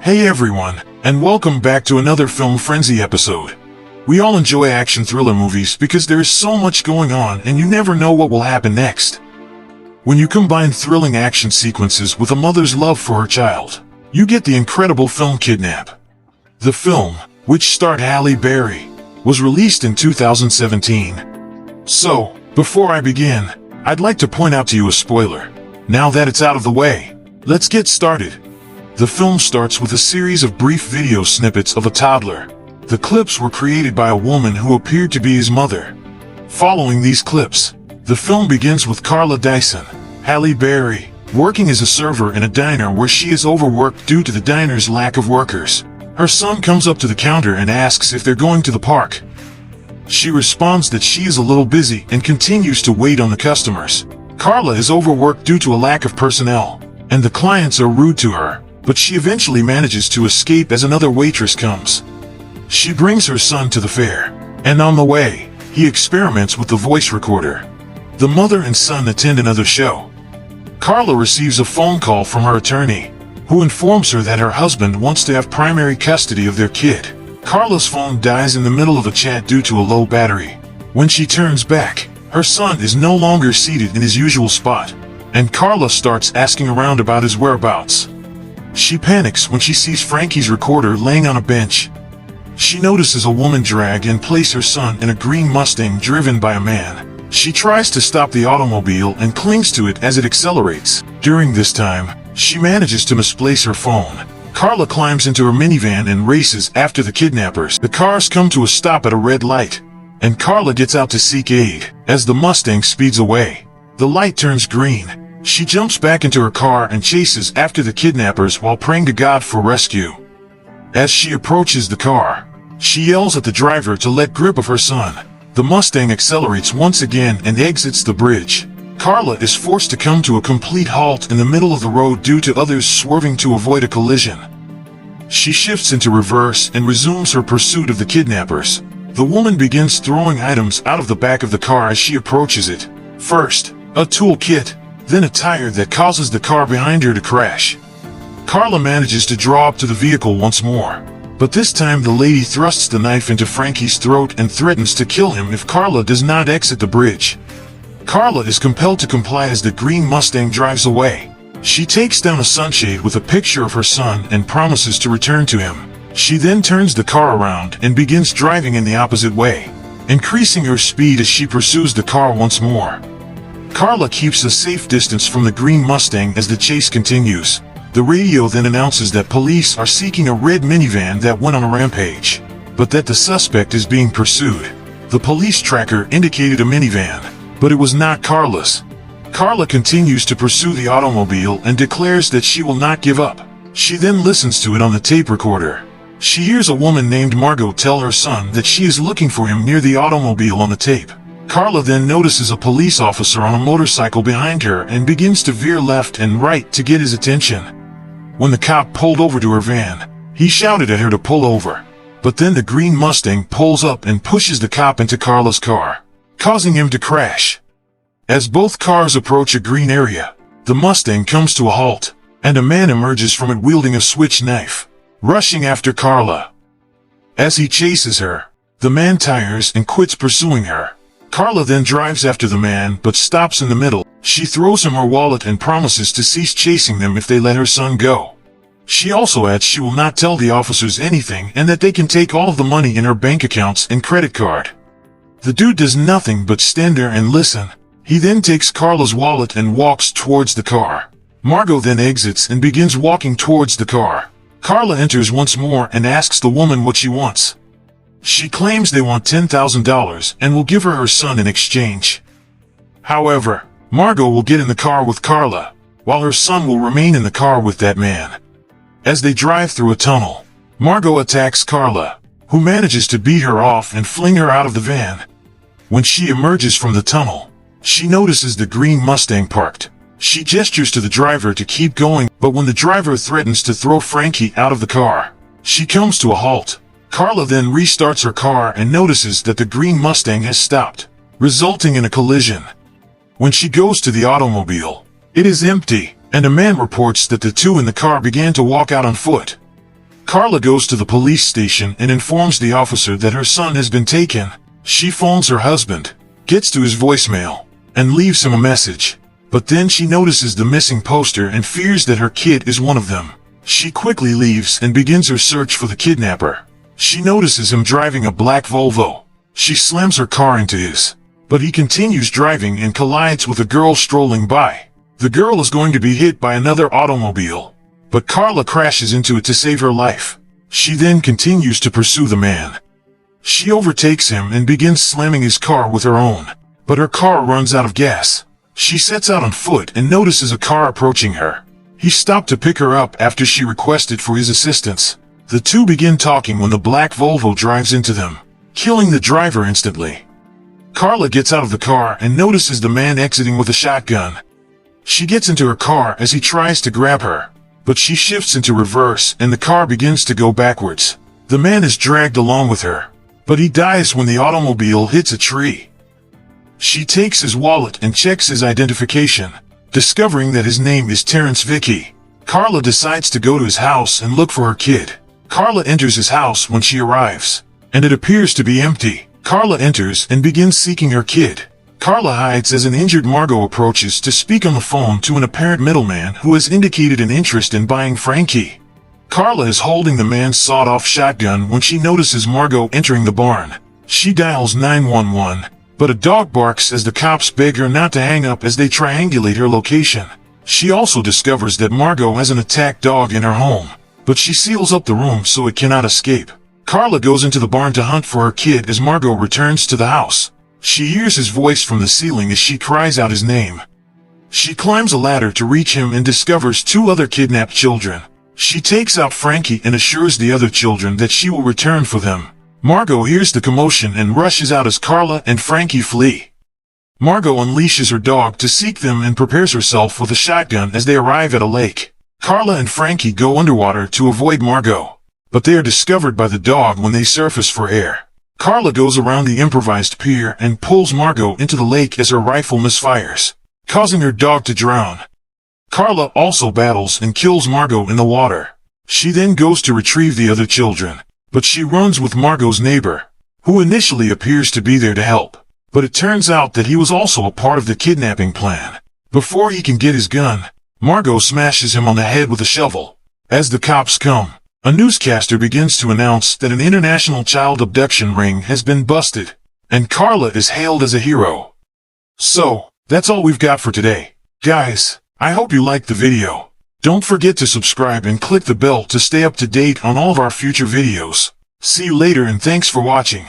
Hey everyone, and welcome back to another Film Frenzy episode. We all enjoy action thriller movies because there is so much going on and you never know what will happen next. When you combine thrilling action sequences with a mother's love for her child, you get the incredible film Kidnap. The film, which starred Halle Berry, was released in 2017. So, before I begin, I'd like to point out to you a spoiler. Now that it's out of the way, let's get started. The film starts with a series of brief video snippets of a toddler. The clips were created by a woman who appeared to be his mother. Following these clips, the film begins with Karla Dyson, Halle Berry, working as a server in a diner where she is overworked due to the diner's lack of workers. Her son comes up to the counter and asks if they're going to the park. She responds that she is a little busy and continues to wait on the customers. Karla is overworked due to a lack of personnel, and the clients are rude to her. But she eventually manages to escape as another waitress comes. She brings her son to the fair, and on the way, he experiments with the voice recorder. The mother and son attend another show. Karla receives a phone call from her attorney, who informs her that her husband wants to have primary custody of their kid. Karla's phone dies in the middle of a chat due to a low battery. When she turns back, her son is no longer seated in his usual spot, and Karla starts asking around about his whereabouts. She panics when she sees Frankie's recorder laying on a bench. She notices a woman drag and place her son in a green Mustang driven by a man. She tries to stop the automobile and clings to it as it accelerates. During this time, she manages to misplace her phone. Karla climbs into her minivan and races after the kidnappers. The cars come to a stop at a red light, and Karla gets out to seek aid. As the Mustang speeds away, the light turns green. She jumps back into her car and chases after the kidnappers while praying to God for rescue. As she approaches the car, she yells at the driver to let grip of her son. The Mustang accelerates once again and exits the bridge. Karla is forced to come to a complete halt in the middle of the road due to others swerving to avoid a collision. She shifts into reverse and resumes her pursuit of the kidnappers. The woman begins throwing items out of the back of the car as she approaches it. First, a tool kit, then a tire that causes the car behind her to crash. Karla manages to draw up to the vehicle once more, but this time the lady thrusts the knife into Frankie's throat and threatens to kill him if Karla does not exit the bridge. Karla is compelled to comply as the green Mustang drives away. She takes down a sunshade with a picture of her son and promises to return to him. She then turns the car around and begins driving in the opposite way, increasing her speed as she pursues the car once more. Karla keeps a safe distance from the green Mustang as the chase continues. The radio then announces that police are seeking a red minivan that went on a rampage, but that the suspect is being pursued. The police tracker indicated a minivan, but it was not Karla's. Karla continues to pursue the automobile and declares that she will not give up. She then listens to it on the tape recorder. She hears a woman named Margot tell her son that she is looking for him near the automobile on the tape. Karla then notices a police officer on a motorcycle behind her and begins to veer left and right to get his attention. When the cop pulled over to her van, he shouted at her to pull over. But then the green Mustang pulls up and pushes the cop into Karla's car, causing him to crash. As both cars approach a green area, the Mustang comes to a halt, and a man emerges from it wielding a switch knife, rushing after Karla. As he chases her, the man tires and quits pursuing her. Karla then drives after the man but stops in the middle. She throws him her wallet and promises to cease chasing them if they let her son go. She also adds she will not tell the officers anything and that they can take all of the money in her bank accounts and credit card. The dude does nothing but stand there and listen. He then takes Karla's wallet and walks towards the car. Margot then exits and begins walking towards the car. Karla enters once more and asks the woman what she wants. She claims they want $10,000 and will give her son in exchange. However, Margot will get in the car with Karla, while her son will remain in the car with that man. As they drive through a tunnel, Margot attacks Karla, who manages to beat her off and fling her out of the van. When she emerges from the tunnel, she notices the green Mustang parked. She gestures to the driver to keep going, but when the driver threatens to throw Frankie out of the car, she comes to a halt. Karla then restarts her car and notices that the green Mustang has stopped, resulting in a collision. When she goes to the automobile, it is empty, and a man reports that the two in the car began to walk out on foot. Karla goes to the police station and informs the officer that her son has been taken. She phones her husband, gets to his voicemail, and leaves him a message. But then she notices the missing poster and fears that her kid is one of them. She quickly leaves and begins her search for the kidnapper. She notices him driving a black Volvo. She slams her car into his, but he continues driving and collides with a girl strolling by. The girl is going to be hit by another automobile, but Karla crashes into it to save her life. She then continues to pursue the man. She overtakes him and begins slamming his car with her own, but her car runs out of gas. She sets out on foot and notices a car approaching her. He stopped to pick her up after she requested for his assistance. The two begin talking when the black Volvo drives into them, killing the driver instantly. Karla gets out of the car and notices the man exiting with a shotgun. She gets into her car as he tries to grab her, but she shifts into reverse and the car begins to go backwards. The man is dragged along with her, but he dies when the automobile hits a tree. She takes his wallet and checks his identification, discovering that his name is Terrence Vicky. Karla decides to go to his house and look for her kid. Karla enters his house when she arrives, and it appears to be empty. Karla enters and begins seeking her kid. Karla hides as an injured Margot approaches to speak on the phone to an apparent middleman who has indicated an interest in buying Frankie. Karla is holding the man's sawed-off shotgun when she notices Margot entering the barn. She dials 911, but a dog barks as the cops beg her not to hang up as they triangulate her location. She also discovers that Margot has an attacked dog in her home, but she seals up the room so it cannot escape. Karla goes into the barn to hunt for her kid as Margot returns to the house. She hears his voice from the ceiling as she cries out his name. She climbs a ladder to reach him and discovers two other kidnapped children. She takes out Frankie and assures the other children that she will return for them. Margot hears the commotion and rushes out as Karla and Frankie flee. Margot unleashes her dog to seek them and prepares herself with a shotgun as they arrive at a lake. Karla and Frankie go underwater to avoid Margot, but they are discovered by the dog when they surface for air. Karla goes around the improvised pier and pulls Margot into the lake as her rifle misfires, causing her dog to drown. Karla also battles and kills Margot in the water. She then goes to retrieve the other children, but she runs with Margot's neighbor, who initially appears to be there to help. But it turns out that he was also a part of the kidnapping plan. Before he can get his gun, Margot smashes him on the head with a shovel. As the cops come, a newscaster begins to announce that an international child abduction ring has been busted, and Karla is hailed as a hero. So, that's all we've got for today. Guys, I hope you liked the video. Don't forget to subscribe and click the bell to stay up to date on all of our future videos. See you later and thanks for watching.